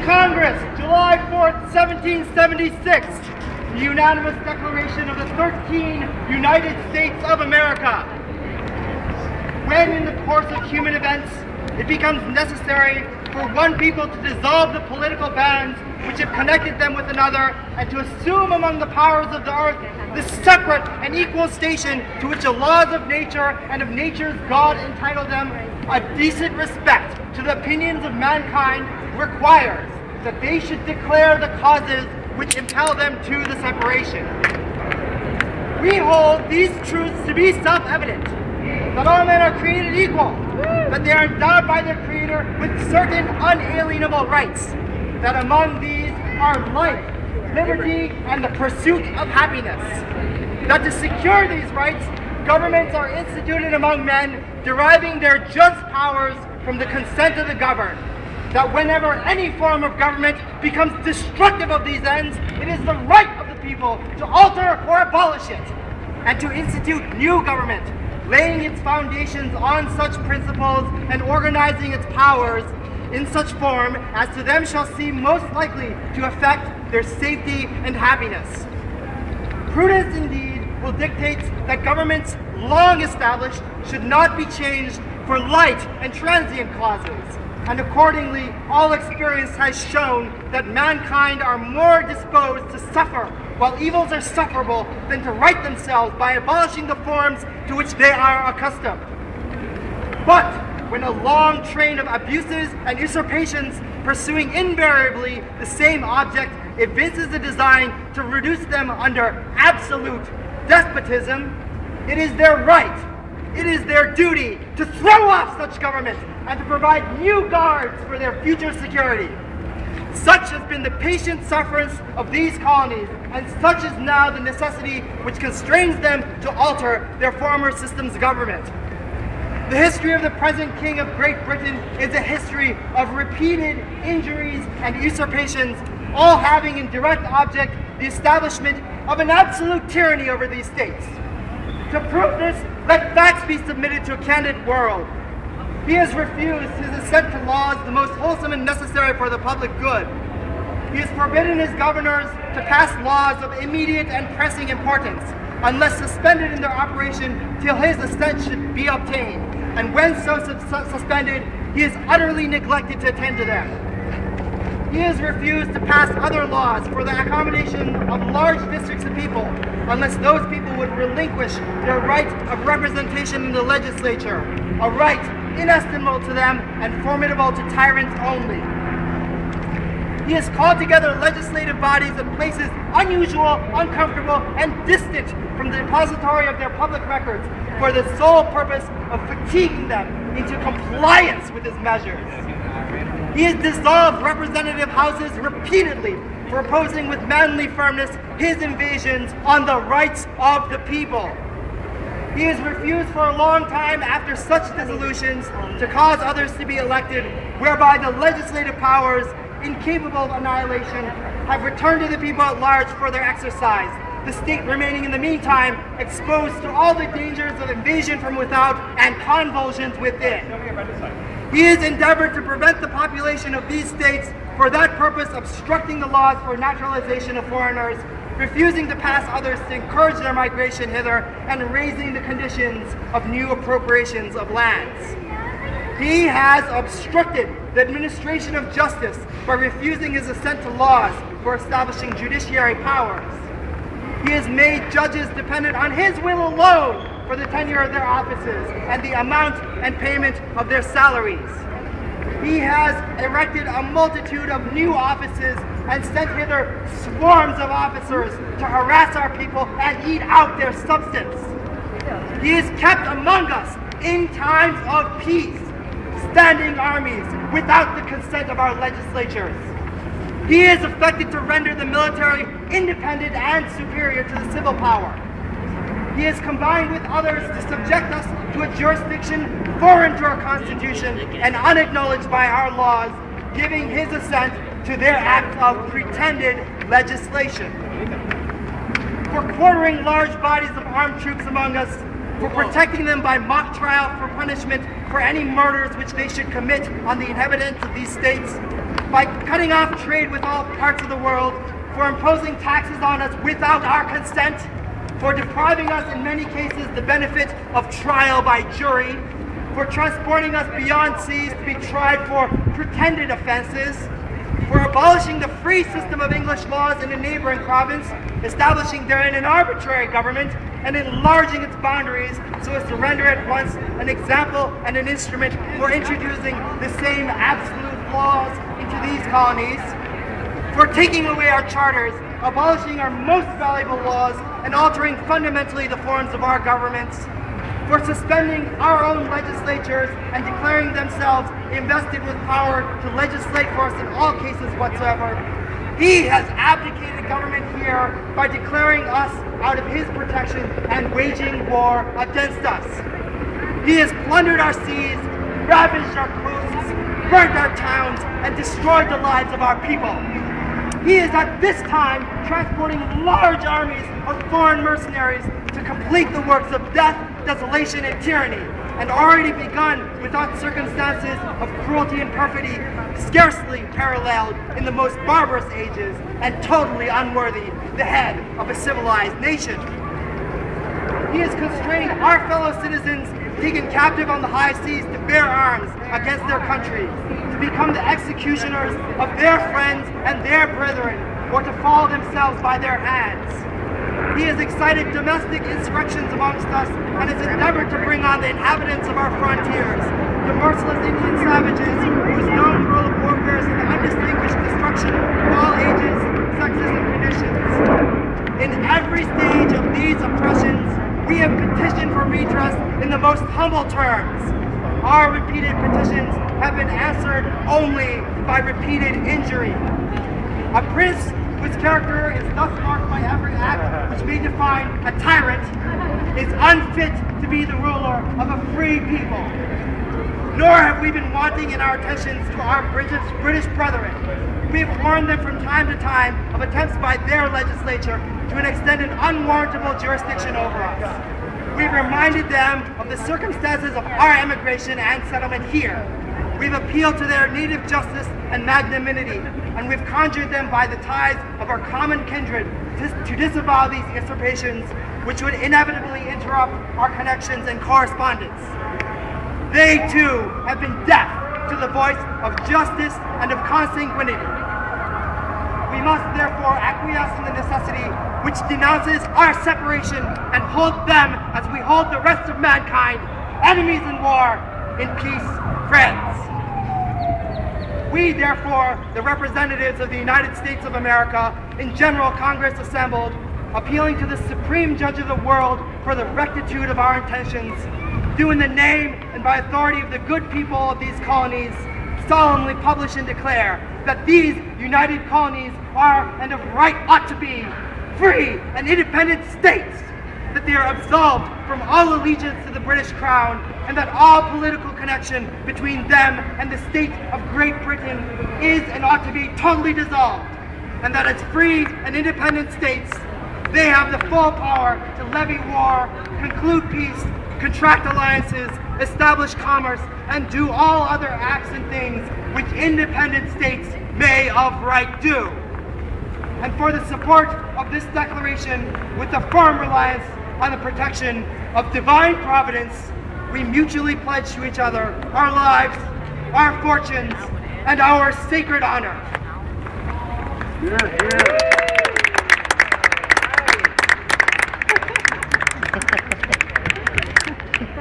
Congress, July 4th, 1776, the unanimous declaration of the 13 United States of America. When in the course of human events, it becomes necessary for one people to dissolve the political bands which have connected them with another, and to assume among the powers of the earth the separate and equal station to which the laws of nature and of nature's God entitle them, a decent respect to the opinions of mankind requires that they should declare the causes which impel them to the separation. We hold these truths to be self-evident, that all men are created equal, that they are endowed by their Creator with certain unalienable rights, that among these are life, liberty, and the pursuit of happiness, that to secure these rights, governments are instituted among men, deriving their just powers from the consent of the governed, that whenever any form of government becomes destructive of these ends, it is the right of the people to alter or abolish it, and to institute new government, laying its foundations on such principles and organizing its powers in such form as to them shall seem most likely to affect their safety and happiness. Prudence indeed will dictate that governments long established should not be changed for light and transient causes, and accordingly all experience has shown that mankind are more disposed to suffer while evils are sufferable than to right themselves by abolishing the forms to which they are accustomed. But when a long train of abuses and usurpations pursuing invariably the same object evinces a design to reduce them under absolute despotism, it is their right, it is their duty to throw off such government and to provide new guards for their future security. Such has been the patient sufferance of these colonies, and such is now the necessity which constrains them to alter their former systems of government. The history of the present King of Great Britain is a history of repeated injuries and usurpations, all having in direct object the establishment of an absolute tyranny over these states. To prove this, let facts be submitted to a candid world. He has refused his assent to laws the most wholesome and necessary for the public good. He has forbidden his governors to pass laws of immediate and pressing importance, unless suspended in their operation till his assent should be obtained, and when so suspended, he is utterly neglected to attend to them. He has refused to pass other laws for the accommodation of large districts of people, unless those people would relinquish their right of representation in the legislature, a right inestimable to them and formidable to tyrants only. He has called together legislative bodies at places unusual, uncomfortable, and distant from the depository of their public records for the sole purpose of fatiguing them into compliance with his measures. He has dissolved representative houses repeatedly, proposing with manly firmness his invasions on the rights of the people. He has refused for a long time after such dissolutions to cause others to be elected, whereby the legislative powers, incapable of annihilation, have returned to the people at large for their exercise, the state remaining in the meantime exposed to all the dangers of invasion from without and convulsions within. He has endeavored to prevent the population of these states for that purpose, obstructing the laws for naturalization of foreigners, refusing to pass others to encourage their migration hither, and raising the conditions of new appropriations of lands. He has obstructed the administration of justice by refusing his assent to laws for establishing judiciary powers. He has made judges dependent on his will alone for the tenure of their offices and the amount and payment of their salaries. He has erected a multitude of new offices and sent hither swarms of officers to harass our people and eat out their substance. He has kept among us, in times of peace, standing armies without the consent of our legislatures. He has affected to render the military independent and superior to the civil power. He has combined with others to subject us to a jurisdiction foreign to our Constitution and unacknowledged by our laws, giving his assent to their act of pretended legislation. For quartering large bodies of armed troops among us, for protecting them by mock trial for punishment for any murders which they should commit on the inhabitants of these states, by cutting off trade with all parts of the world, for imposing taxes on us without our consent, for depriving us in many cases the benefit of trial by jury, for transporting us beyond seas to be tried for pretended offenses, for abolishing the free system of English laws in a neighboring province, establishing therein an arbitrary government, and enlarging its boundaries so as to render at once an example and an instrument for introducing the same absolute laws into these colonies, for taking away our charters, abolishing our most valuable laws, and altering fundamentally the forms of our governments, for suspending our own legislatures and declaring themselves invested with power to legislate for us in all cases whatsoever. He has abdicated government here by declaring us out of his protection and waging war against us. He has plundered our seas, ravaged our coasts, burnt our towns, and destroyed the lives of our people. He is at this time transporting large armies of foreign mercenaries to complete the works of death, desolation, and tyranny, and already begun without circumstances of cruelty and perfidy scarcely paralleled in the most barbarous ages and totally unworthy the head of a civilized nation. He is constraining our fellow citizens taken captive on the high seas to bear arms against their country, to become the executioners of their friends and their brethren, or to fall themselves by their hands. He has excited domestic insurrections amongst us and has endeavored to bring on the inhabitants of our frontiers, the merciless Indian savages whose known rule of warfare is the undistinguished destruction of all ages, sexes, and conditions. In every stage of these oppressions, we have petitioned for redress in the most humble terms. Our repeated petitions have been answered only by repeated injury. A prince whose character is thus marked by every act which may define a tyrant is unfit to be the ruler of a free people. Nor have we been wanting in our attentions to our British brethren. We have warned them from time to time of attempts by their legislature to extend an unwarrantable jurisdiction over us. We've reminded them of the circumstances of our emigration and settlement here. We've appealed to their native justice and magnanimity, and we've conjured them by the ties of our common kindred to disavow these usurpations, which would inevitably interrupt our connections and correspondence. They too have been deaf to the voice of justice and of consanguinity. We must therefore acquiesce in the necessity which denounces our separation and hold them as we hold the rest of mankind, enemies in war, in peace, friends. We therefore, the representatives of the United States of America, in General Congress assembled, appealing to the Supreme Judge of the world for the rectitude of our intentions, do in the name and by authority of the good people of these colonies, solemnly publish and declare that these united colonies are and of right ought to be free and independent states, that they are absolved from all allegiance to the British Crown, and that all political connection between them and the state of Great Britain is and ought to be totally dissolved, and that as free and independent states, they have the full power to levy war, conclude peace, contract alliances, establish commerce, and do all other acts and things which independent states may of right do. And for the support of this declaration, with a firm reliance on the protection of divine providence, we mutually pledge to each other our lives, our fortunes, and our sacred honor. Yeah.